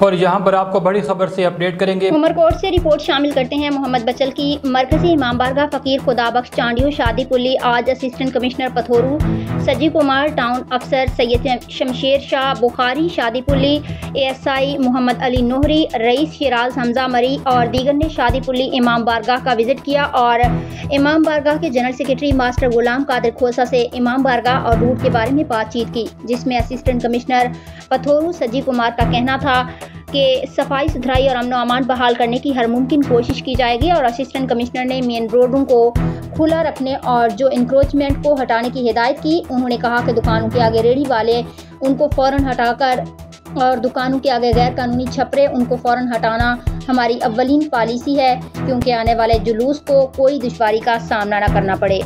और यहाँ पर आपको बड़ी खबर से अपडेट करेंगे। उमरकोट से रिपोर्ट शामिल करते हैं मोहम्मद बचल की। मरकजी इमाम बारगाह फ़कीर खुदाबख्श चांडियो शादीपुली आज असिस्टेंट कमिश्नर पथोरू, सजी कुमार टाउन अफसर सैयद शमशेर शाह बुखारी शादीपुली, ASI मोहम्मद अली नोहरी, रईस शिराज हमजा मरी और दीगर ने शादीपुली इमाम बारगाह का विजिट किया और इमाम बारगाह के general secretary master Ghulam Qadir खोसा से इमाम बारगाह और रूट के बारे में बातचीत की, जिसमें असिस्टेंट कमिश्नर पथोरू सजी कुमार का कहना था कि सफाई सुथराई और अमन अमान बहाल करने की हर मुमकिन कोशिश की जाएगी और असिस्टेंट कमिश्नर ने मेन रोडों को खुला रखने और जो इंक्रोचमेंट को हटाने की हिदायत की। उन्होंने कहा कि दुकानों के आगे रेहड़ी वाले उनको फ़ौरन हटाकर और दुकानों के आगे गैर कानूनी छपरे उनको फ़ौरन हटाना हमारी अव्वलीन पॉलिसी है, क्योंकि आने वाले जुलूस को कोई दुश्वारी का सामना न करना पड़े।